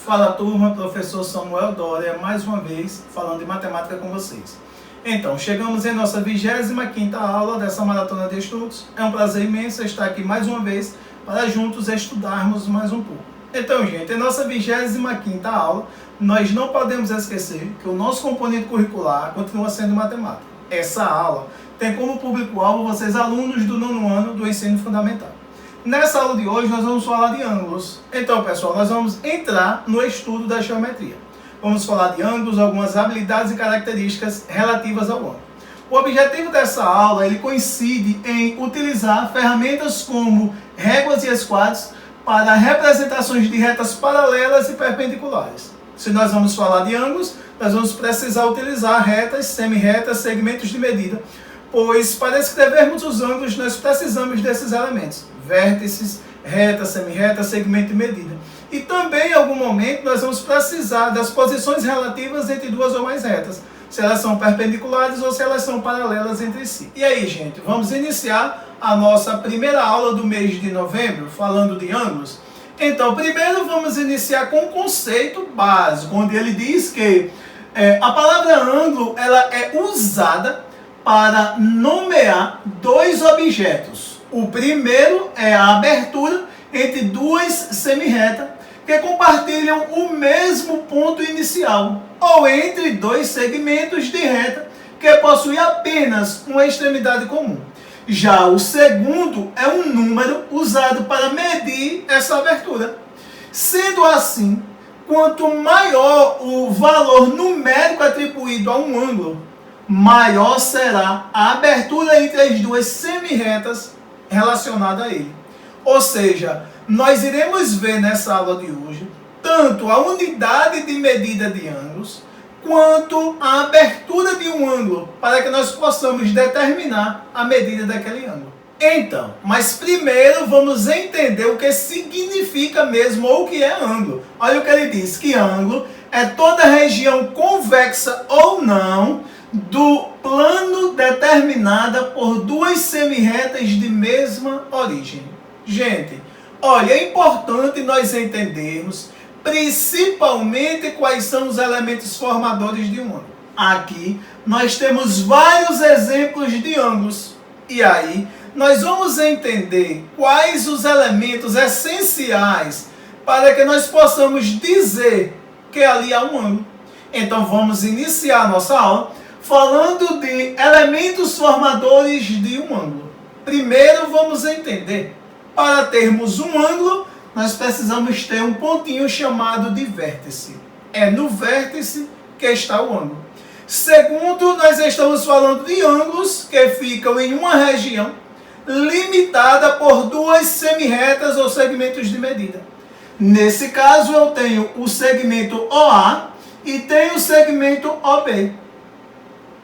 Fala turma, professor Samuel Doria, mais uma vez falando de matemática com vocês. Então, chegamos em nossa 25ª aula dessa maratona de estudos. É um prazer imenso estar aqui mais uma vez para juntos estudarmos mais um pouco. Então, gente, em nossa 25ª aula, nós não podemos esquecer que o nosso componente curricular continua sendo matemática. Essa aula tem como público-alvo vocês, alunos do 9º ano do ensino fundamental. Nessa aula de hoje nós vamos falar de ângulos. Então, pessoal, nós vamos entrar no estudo da geometria. Vamos falar de ângulos, algumas habilidades e características relativas ao ângulo. O objetivo dessa aula ele coincide em utilizar ferramentas como réguas e esquadros para representações de retas paralelas e perpendiculares. Se nós vamos falar de ângulos, nós vamos precisar utilizar retas, semi-retas, segmentos de medida, pois para escrevermos os ângulos nós precisamos desses elementos: vértices, reta, semi-reta, segmento e medida. E também em algum momento nós vamos precisar das posições relativas entre duas ou mais retas, se elas são perpendiculares ou se elas são paralelas entre si. E aí, gente, vamos iniciar a nossa primeira aula do mês de novembro, falando de ângulos. Então, primeiro vamos iniciar com um conceito básico, onde ele diz que a palavra ângulo ela é usada para nomear dois objetos. O primeiro é a abertura entre duas semi-retas que compartilham o mesmo ponto inicial, ou entre dois segmentos de reta que possuem apenas uma extremidade comum. Já o segundo é um número usado para medir essa abertura. Sendo assim, quanto maior o valor numérico atribuído a um ângulo, maior será a abertura entre as duas semi-retas relacionada a ele. Ou seja, nós iremos ver nessa aula de hoje tanto a unidade de medida de ângulos quanto a abertura de um ângulo para que nós possamos determinar a medida daquele ângulo. Então, mas primeiro vamos entender o que significa mesmo ou o que é ângulo. Olha o que ele diz, que ângulo é toda região convexa ou não do plano determinada por duas semi-retas de mesma origem. Gente, olha, é importante nós entendermos principalmente quais são os elementos formadores de um ângulo. Aqui nós temos vários exemplos de ângulos. E aí nós vamos entender quais os elementos essenciais para que nós possamos dizer que ali há um ângulo. Então vamos iniciar a nossa aula falando de elementos formadores de um ângulo. Primeiro vamos entender, para termos um ângulo, nós precisamos ter um pontinho chamado de vértice. É no vértice que está o ângulo. Segundo, nós estamos falando de ângulos que ficam em uma região limitada por duas semi-retas ou segmentos de medida. Nesse caso, eu tenho o segmento OA e tenho o segmento OB.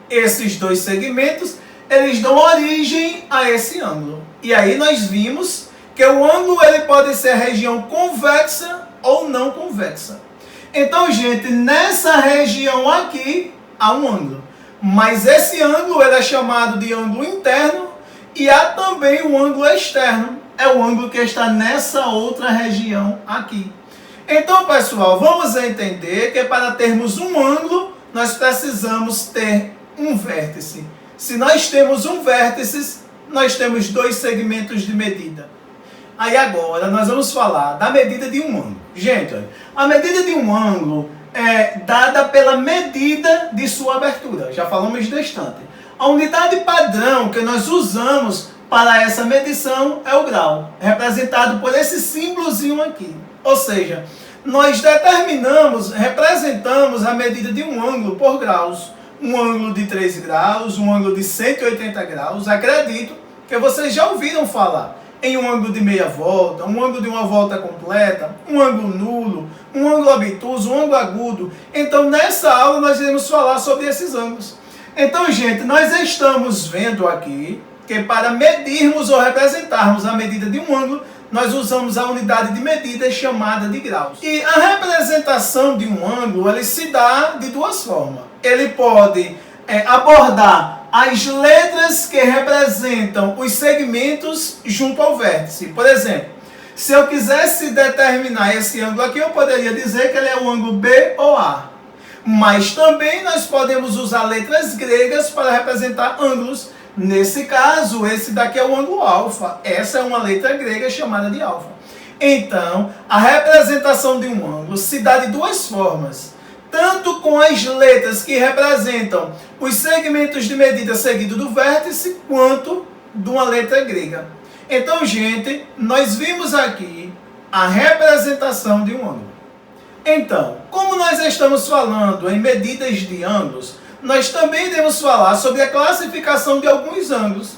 Esses dois segmentos, eles dão origem a esse ângulo. E aí nós vimos que o ângulo ele pode ser região convexa ou não convexa. Então, gente, nessa região aqui há um ângulo. Mas esse ângulo ele é chamado de ângulo interno e há também o ângulo externo. É o ângulo que está nessa outra região aqui. Então, pessoal, vamos entender que para termos um ângulo, nós precisamos ter um vértice. Se nós temos um vértice, nós temos dois segmentos de medida. Aí agora nós vamos falar da medida de um ângulo. Gente, olha, a medida de um ângulo é dada pela medida de sua abertura. Já falamos distante. A unidade padrão que nós usamos para essa medição é o grau, representado por esse símbolozinho aqui. Ou seja, nós representamos a medida de um ângulo por graus. Um ângulo de 13 graus, um ângulo de 180 graus. Acredito que vocês já ouviram falar em um ângulo de meia volta, um ângulo de uma volta completa, um ângulo nulo, um ângulo obtuso, um ângulo agudo. Então, nessa aula, nós iremos falar sobre esses ângulos. Então, gente, nós estamos vendo aqui que para medirmos ou representarmos a medida de um ângulo, nós usamos a unidade de medida chamada de graus. E a representação de um ângulo, ele se dá de duas formas. Ele pode abordar as letras que representam os segmentos junto ao vértice. Por exemplo, Se eu quisesse determinar esse ângulo aqui, eu poderia dizer que ele é o ângulo B ou A. Mas também nós podemos usar letras gregas para representar ângulos. Nesse caso, esse daqui é o ângulo alfa. Essa é uma letra grega chamada de alfa. Então, a representação de um ângulo se dá de duas formas. Tanto com as letras que representam os segmentos de medida seguido do vértice, quanto de uma letra grega. Então, gente, nós vimos aqui a representação de um ângulo. Então, como nós estamos falando em medidas de ângulos, nós também devemos falar sobre a classificação de alguns ângulos.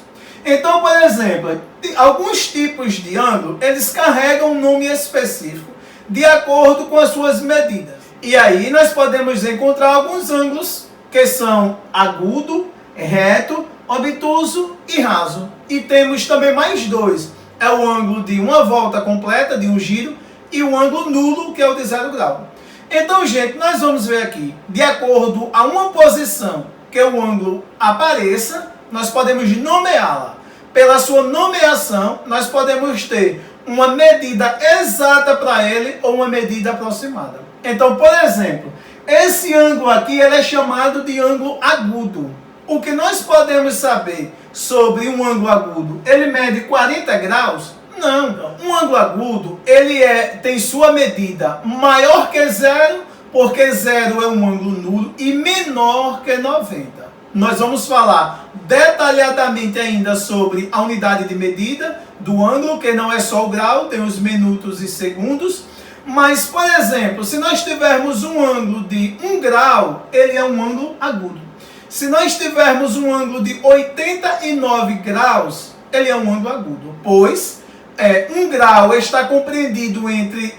Então, por exemplo, alguns tipos de ângulo, eles carregam um nome específico de acordo com as suas medidas. E aí nós podemos encontrar alguns ângulos que são agudo, reto, obtuso e raso. E temos também mais dois. É o ângulo de uma volta completa, de um giro, e o ângulo nulo, que é o de 0 grau. Então, gente, nós vamos ver aqui, de acordo a uma posição que o ângulo apareça, nós podemos nomeá-la. Pela sua nomeação, nós podemos ter uma medida exata para ele ou uma medida aproximada. Então, por exemplo, esse ângulo aqui ele é chamado de ângulo agudo. O que nós podemos saber sobre um ângulo agudo? Ele mede 40 graus? Não. Um ângulo agudo ele tem sua medida maior que 0, porque 0 é um ângulo nulo, e menor que 90. Nós vamos falar detalhadamente ainda sobre a unidade de medida do ângulo, que não é só o grau, tem os minutos e segundos. Mas, por exemplo, se nós tivermos um ângulo de 1 grau, ele é um ângulo agudo. Se nós tivermos um ângulo de 89 graus, ele é um ângulo agudo, pois 1 grau está compreendido entre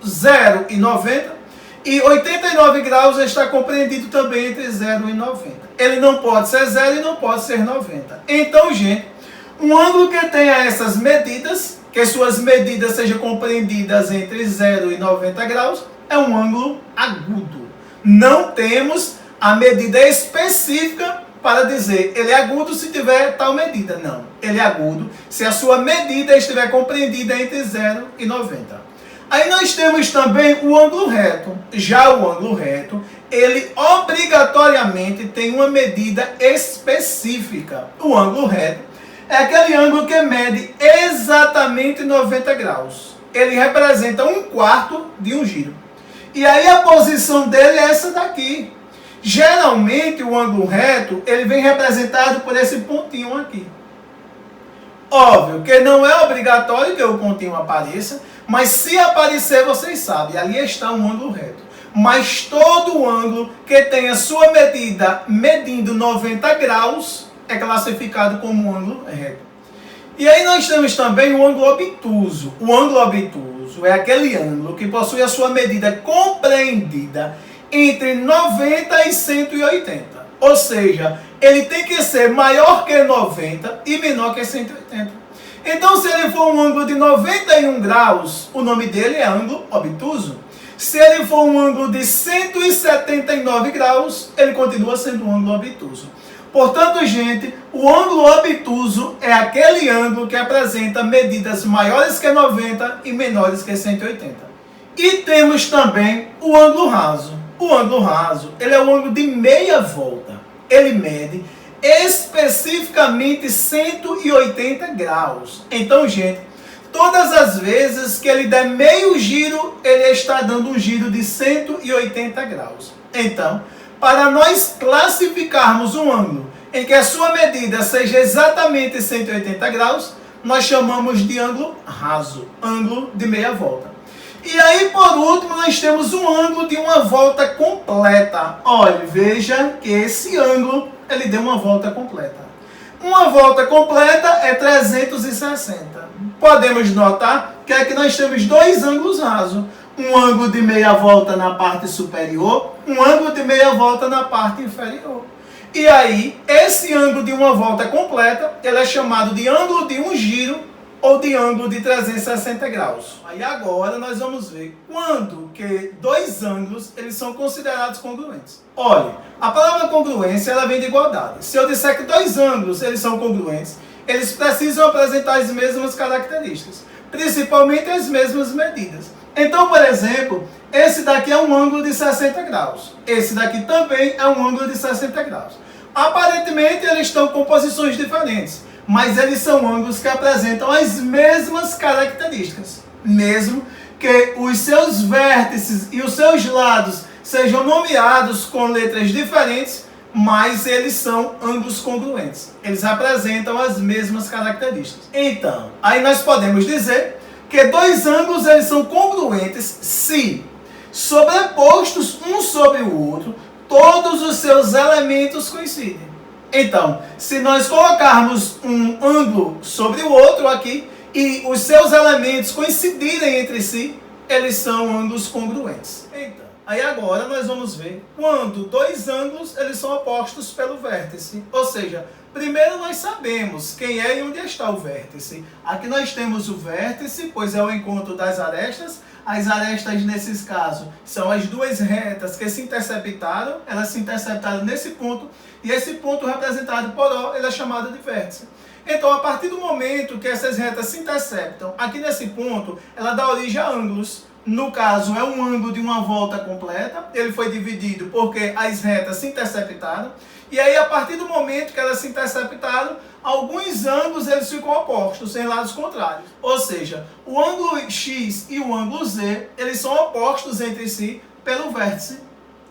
0 e 90, e 89 graus está compreendido também entre 0 e 90. Ele não pode ser 0 e não pode ser 90. Então, gente, um ângulo que tenha essas medidas, que suas medidas sejam compreendidas entre 0 e 90 graus, é um ângulo agudo. Não temos a medida específica para dizer ele é agudo se tiver tal medida. Não, ele é agudo se a sua medida estiver compreendida entre 0 e 90. Aí nós temos também o ângulo reto. Já o ângulo reto, ele obrigatoriamente tem uma medida específica. O ângulo reto é aquele ângulo que mede exatamente 90 graus. Ele representa 1/4 de um giro. E aí a posição dele é essa daqui. Geralmente o ângulo reto ele vem representado por esse pontinho aqui. Óbvio que não é obrigatório que o pontinho apareça, mas se aparecer vocês sabem, ali está um ângulo reto. Mas todo ângulo que tenha sua medida medindo 90 graus é classificado como ângulo reto. E aí nós temos também o ângulo obtuso. O ângulo obtuso é aquele ângulo que possui a sua medida compreendida entre 90 e 180. Ou seja, ele tem que ser maior que 90 e menor que 180. Então, se ele for um ângulo de 91 graus, o nome dele é ângulo obtuso. Se ele for um ângulo de 179 graus, ele continua sendo um ângulo obtuso. Portanto, gente, o ângulo obtuso é aquele ângulo que apresenta medidas maiores que 90 e menores que 180. E temos também o ângulo raso. O ângulo raso, ele é o ângulo de meia volta. Ele mede especificamente 180 graus. Então, gente, todas as vezes que ele der meio giro, ele está dando um giro de 180 graus. Então, para nós classificarmos um ângulo em que a sua medida seja exatamente 180 graus, nós chamamos de ângulo raso, ângulo de meia volta. E aí, por último, nós temos um ângulo de uma volta completa. Olha, veja que esse ângulo, ele deu uma volta completa. Uma volta completa é 360. Podemos notar que aqui nós temos dois ângulos rasos. Um ângulo de meia volta na parte superior, um ângulo de meia volta na parte inferior. E aí, esse ângulo de uma volta completa, ele é chamado de ângulo de um giro ou de ângulo de 360 graus. Aí agora nós vamos ver quando que dois ângulos eles são considerados congruentes. Olha, a palavra congruência ela vem de igualdade. Se eu disser que dois ângulos eles são congruentes, eles precisam apresentar as mesmas características, principalmente as mesmas medidas. Então, por exemplo, esse daqui é um ângulo de 60 graus. Esse daqui também é um ângulo de 60 graus. Aparentemente, eles estão com posições diferentes, mas eles são ângulos que apresentam as mesmas características. Mesmo que os seus vértices e os seus lados sejam nomeados com letras diferentes, mas eles são ângulos congruentes. Eles apresentam as mesmas características. Então, aí nós podemos dizer que dois ângulos eles são congruentes se, sobrepostos um sobre o outro, todos os seus elementos coincidem. Então, se nós colocarmos um ângulo sobre o outro aqui e os seus elementos coincidirem entre si, eles são ângulos congruentes. Então, aí agora nós vamos ver quando dois ângulos eles são opostos pelo vértice. Ou seja, primeiro nós sabemos quem é e onde está o vértice. Aqui nós temos o vértice, pois é o encontro das arestas. As arestas, nesses casos, são as duas retas que se interceptaram. Elas se interceptaram nesse ponto. E esse ponto representado por O, ele é chamado de vértice. Então, a partir do momento que essas retas se interceptam, aqui nesse ponto, ela dá origem a ângulos. No caso, é um ângulo de uma volta completa. Ele foi dividido porque as retas se interceptaram. E aí, a partir do momento que elas se interceptaram, alguns ângulos eles ficam opostos, em lados contrários. Ou seja, o ângulo X e o ângulo Z, eles são opostos entre si pelo vértice.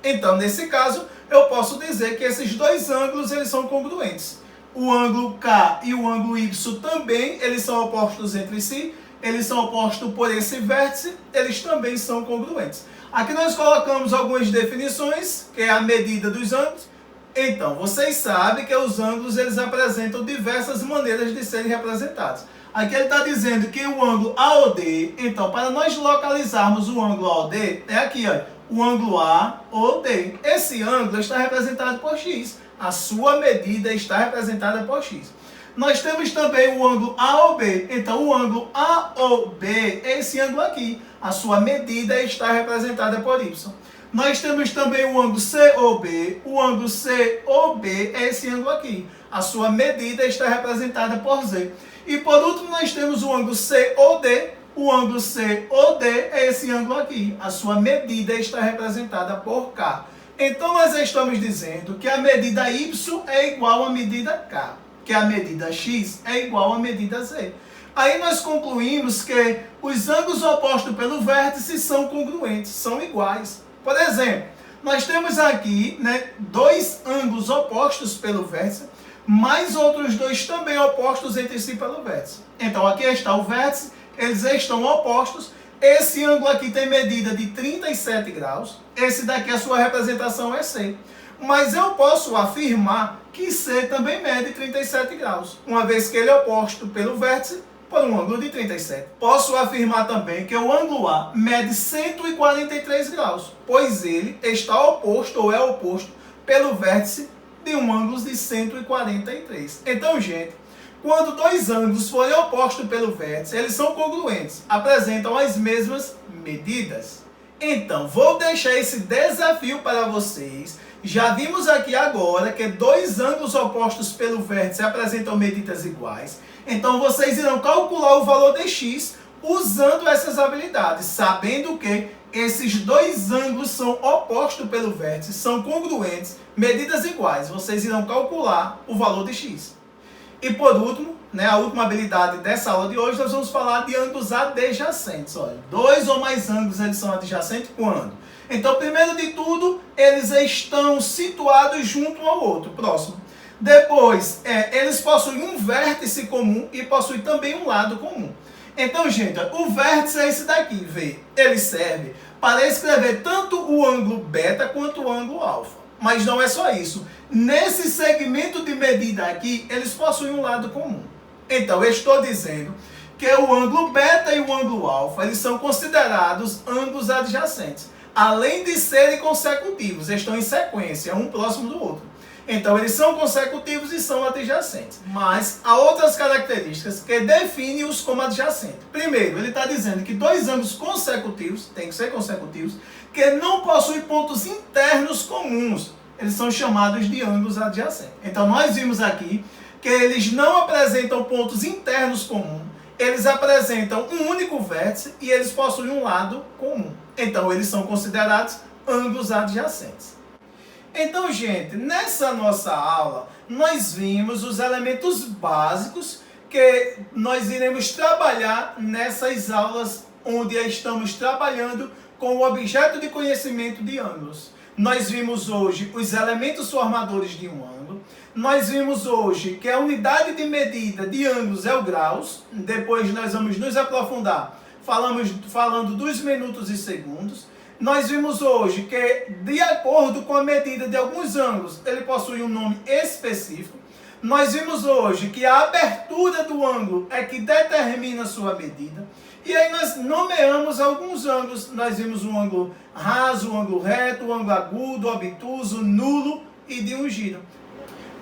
Então, nesse caso, eu posso dizer que esses dois ângulos eles são congruentes. O ângulo K e o ângulo Y também, eles são opostos entre si. Eles são opostos por esse vértice, eles também são congruentes. Aqui nós colocamos algumas definições, que é a medida dos ângulos. Então, vocês sabem que os ângulos eles apresentam diversas maneiras de serem representados. Aqui ele está dizendo que o ângulo AOD, então, para nós localizarmos o ângulo AOD, é aqui, ó, o ângulo AOD. Esse ângulo está representado por X. A sua medida está representada por X. Nós temos também o ângulo AOB. Então, o ângulo AOB é esse ângulo aqui. A sua medida está representada por Y. Nós temos também o ângulo COB. O ângulo COB é esse ângulo aqui. A sua medida está representada por Z. E por último, nós temos o ângulo COD. O ângulo COD é esse ângulo aqui. A sua medida está representada por K. Então, nós estamos dizendo que a medida Y é igual à medida K. Que a medida X é igual à medida Z. Aí nós concluímos que os ângulos opostos pelo vértice são congruentes, são iguais. Por exemplo, nós temos aqui, dois ângulos opostos pelo vértice, mais outros dois também opostos entre si pelo vértice. Então aqui está o vértice, eles estão opostos. Esse ângulo aqui tem medida de 37 graus. Esse daqui, a sua representação é C. Mas eu posso afirmar que C também mede 37 graus, uma vez que ele é oposto pelo vértice por um ângulo de 37. Posso afirmar também que o ângulo A mede 143 graus, pois ele está oposto ou é oposto pelo vértice de um ângulo de 143. Então, gente, quando dois ângulos forem opostos pelo vértice, eles são congruentes, apresentam as mesmas medidas. Então, vou deixar esse desafio para vocês. Já vimos aqui agora que dois ângulos opostos pelo vértice apresentam medidas iguais. Então, vocês irão calcular o valor de X usando essas habilidades, sabendo que esses dois ângulos são opostos pelo vértice, são congruentes, medidas iguais. Vocês irão calcular o valor de X. E por último, a última habilidade dessa aula de hoje, nós vamos falar de ângulos adjacentes. Olha, dois ou mais ângulos eles são adjacentes quando? Então, primeiro de tudo, eles estão situados junto um ao outro, próximo. Depois, eles possuem um vértice comum e possuem também um lado comum. Então, gente, o vértice é esse daqui, V. Ele serve para escrever tanto o ângulo beta quanto o ângulo alfa. Mas não é só isso. Nesse segmento de medida aqui, eles possuem um lado comum. Então, eu estou dizendo que o ângulo beta e o ângulo alfa, eles são considerados ângulos adjacentes. Além de serem consecutivos, estão em sequência, um próximo do outro. Então, eles são consecutivos e são adjacentes. Mas há outras características que definem-os como adjacentes. Primeiro, ele está dizendo que dois ângulos consecutivos, tem que ser consecutivos, que não possuem pontos internos comuns. Eles são chamados de ângulos adjacentes. Então, nós vimos aqui que que eles não apresentam pontos internos comuns, eles apresentam um único vértice e eles possuem um lado comum. Então, eles são considerados ângulos adjacentes. Então, gente, nessa nossa aula, nós vimos os elementos básicos que nós iremos trabalhar nessas aulas onde estamos trabalhando com o objeto de conhecimento de ângulos. Nós vimos hoje os elementos formadores de um ângulo. Nós vimos hoje que a unidade de medida de ângulos é o graus. Depois nós vamos nos aprofundar falando dos minutos e segundos. Nós vimos hoje que, de acordo com a medida de alguns ângulos, ele possui um nome específico. Nós vimos hoje que a abertura do ângulo é que determina a sua medida. E aí nós nomeamos alguns ângulos. Nós vimos um ângulo raso, um ângulo reto, um ângulo agudo, obtuso, nulo e de um giro.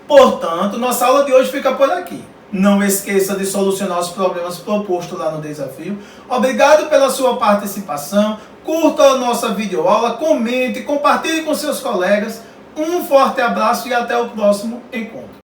Portanto, nossa aula de hoje fica por aqui. Não esqueça de solucionar os problemas propostos lá no desafio. Obrigado pela sua participação. Curta a nossa videoaula, comente, compartilhe com seus colegas. Um forte abraço e até o próximo encontro.